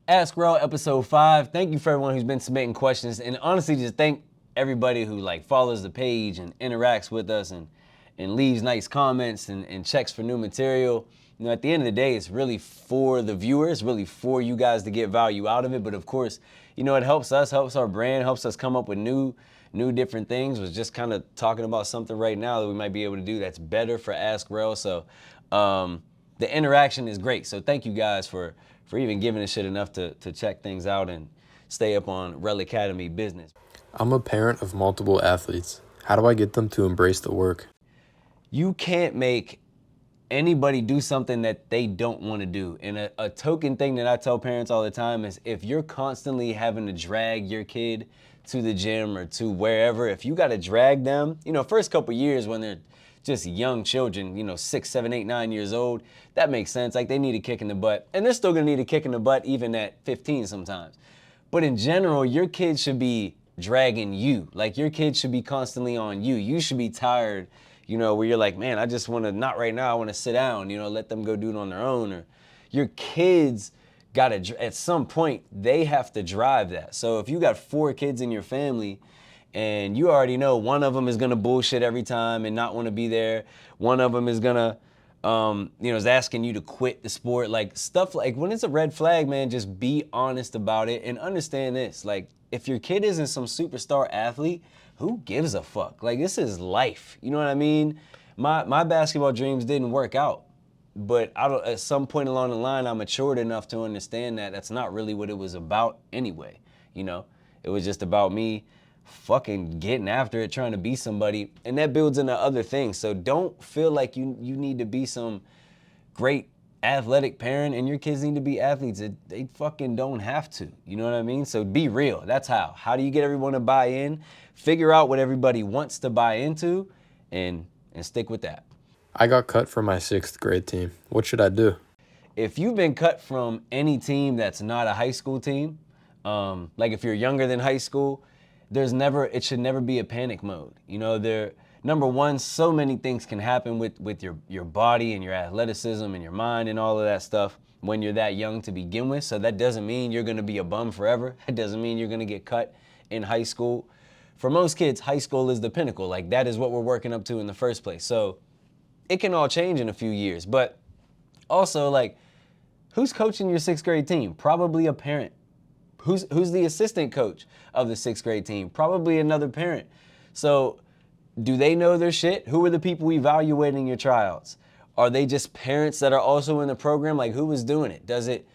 Ask REL episode 5. Thank you for everyone who's been submitting questions, and honestly just thank everybody who follows the page and interacts with us and leaves nice comments and checks for new material. At the end of the day, it's really for the viewers, really for you guys to get value out of it. But of course, it helps us, helps our brand, helps us come up with new different things. Was just kind of talking about something right now that we might be able to do that's better for Ask REL. So the interaction is great. So thank you guys for even giving a shit enough to check things out and stay up on REL Academy business. I'm a parent of multiple athletes. How do I get them to embrace the work? You can't make anybody do something that they don't want to do. And a token thing that I tell parents all the time is if you're constantly having to drag your kid to the gym or to wherever, if you got to drag them, first couple years when they're just young children, 6, 7, 8, 9 years old, that makes sense. Like they need a kick in the butt. And they're still gonna need a kick in the butt even at 15 sometimes. But in general, your kid should be dragging you. Like your kid should be constantly on you. You should be tired, where you're like, man, I just wanna, not right now, I wanna sit down, let them go do it on their own. Or your kids gotta, at some point, they have to drive that. So if you got 4 kids in your family, and you already know one of them is gonna bullshit every time and not wanna be there. One of them is gonna, is asking you to quit the sport. Like stuff like when it's a red flag, man, just be honest about it and understand this. Like if your kid isn't some superstar athlete, who gives a fuck? Like this is life, you know what I mean? My basketball dreams didn't work out, but at some point along the line, I matured enough to understand that that's not really what it was about anyway, It was just about me fucking getting after it, trying to be somebody, and that builds into other things. So don't feel like you need to be some great athletic parent and your kids need to be athletes. They fucking don't have to, you know what I mean? So be real. That's how do you get everyone to buy in? Figure out what everybody wants to buy into and stick with that. I got cut from my 6th grade team. What should I do? If you've been cut from any team that's not a high school team, like if you're younger than high school, it should never be a panic mode. Number one, so many things can happen with your body and your athleticism and your mind and all of that stuff when you're that young to begin with. So that doesn't mean you're gonna be a bum forever. That doesn't mean you're gonna get cut in high school. For most kids, high school is the pinnacle. Like that is what we're working up to in the first place. So it can all change in a few years. But also who's coaching your 6th grade team? Probably a parent. Who's the assistant coach of the 6th grade team? Probably another parent. So do they know their shit? Who are the people evaluating your tryouts? Are they just parents that are also in the program? Like who is doing it? Does it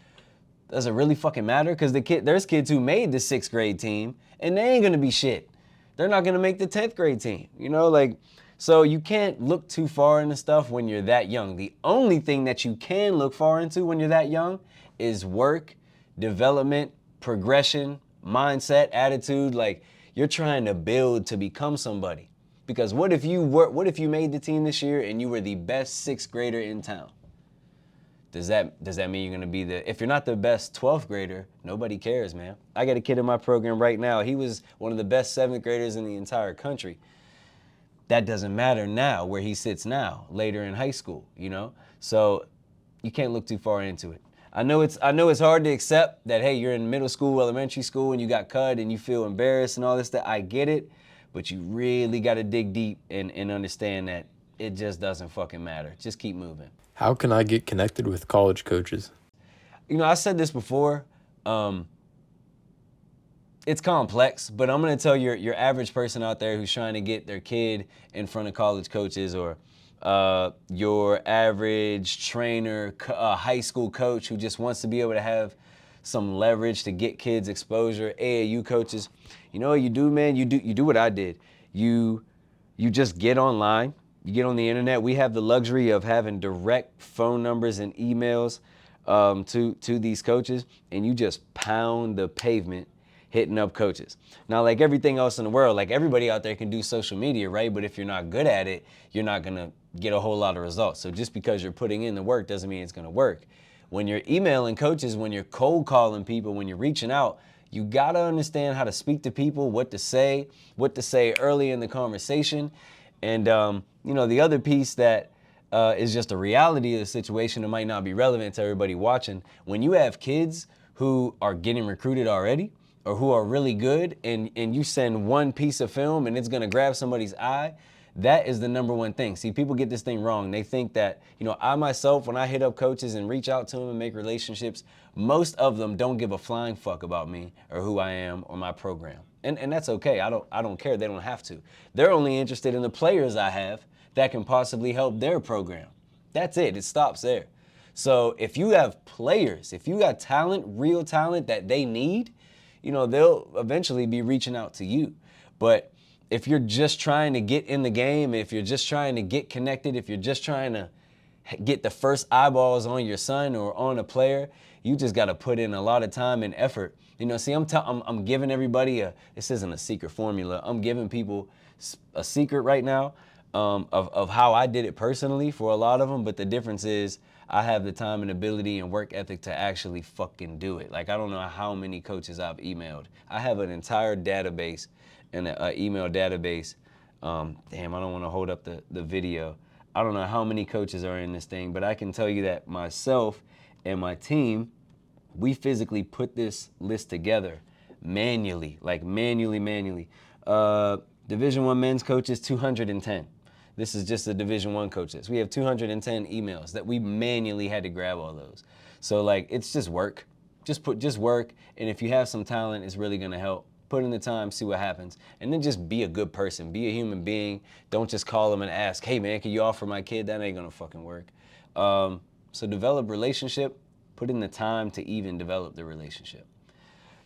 really fucking matter? Because there's kids who made the 6th grade team and they ain't gonna be shit. They're not gonna make the 10th grade team. So you can't look too far into stuff when you're that young. The only thing that you can look far into when you're that young is work, development, progression, mindset, attitude. Like you're trying to build to become somebody. Because what if you made the team this year and you were the best 6th grader in town? Does that mean you're gonna be if you're not the best 12th grader, nobody cares, man. I got a kid in my program right now. He was one of the best 7th graders in the entire country. That doesn't matter now where he sits now, later in high school, So you can't look too far into it. I know it's hard to accept that, hey, you're in middle school, elementary school, and you got cut and you feel embarrassed and all this stuff. I get it, but you really got to dig deep and understand that it just doesn't fucking matter. Just keep moving. How can I get connected with college coaches? I said this before. It's complex, but I'm going to tell your average person out there who's trying to get their kid in front of college coaches or your average trainer, high school coach who just wants to be able to have some leverage to get kids exposure, AAU coaches. You know what you do, man? You do what I did. You just get online. You get on the internet. We have the luxury of having direct phone numbers and emails to these coaches, and you just pound the pavement hitting up coaches. Now, like everything else in the world, like everybody out there can do social media, right? But if you're not good at it, you're not gonna get a whole lot of results. So just because you're putting in the work doesn't mean it's gonna work. When you're emailing coaches, when you're cold calling people, when you're reaching out, you gotta understand how to speak to people, what to say early in the conversation. And the other piece that is just a reality of the situation that might not be relevant to everybody watching. When you have kids who are getting recruited already or who are really good, and you send one piece of film and it's gonna grab somebody's eye, that is the number one thing. See, people get this thing wrong. They think that, I myself, when I hit up coaches and reach out to them and make relationships, most of them don't give a flying fuck about me or who I am or my program. And that's okay. I don't care. They don't have to. They're only interested in the players I have that can possibly help their program. That's it. It stops there. So if you have players, if you got talent, real talent that they need, they'll eventually be reaching out to you. But if you're just trying to get in the game, if you're just trying to get connected, if you're just trying to get the first eyeballs on your son or on a player, you just got to put in a lot of time and effort. See, I'm giving everybody this isn't a secret formula. I'm giving people a secret right now of how I did it personally for a lot of them. But the difference is I have the time and ability and work ethic to actually fucking do it. Like, I don't know how many coaches I've emailed. I have an entire database and an email database. Damn, I don't want to hold up the video. I don't know how many coaches are in this thing, but I can tell you that myself and my team, we physically put this list together manually, like manually. Division I men's coaches, 210. This is just the Division I coaches. We have 210 emails that we manually had to grab all those. So like, it's just work. Just work, and if you have some talent, it's really gonna help. Put in the time, see what happens, and then just be a good person. Be a human being. Don't just call them and ask, hey man, can you offer my kid? That ain't gonna fucking work. So develop relationship. Put in the time to even develop the relationship.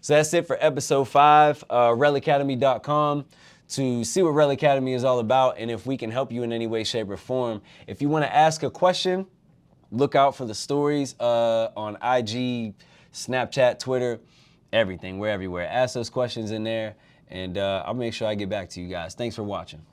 So that's it for episode 5, relacademy.com to see what REL Academy is all about and if we can help you in any way, shape, or form. If you want to ask a question, look out for the stories on IG, Snapchat, Twitter, everything. We're everywhere. Ask those questions in there, and I'll make sure I get back to you guys. Thanks for watching.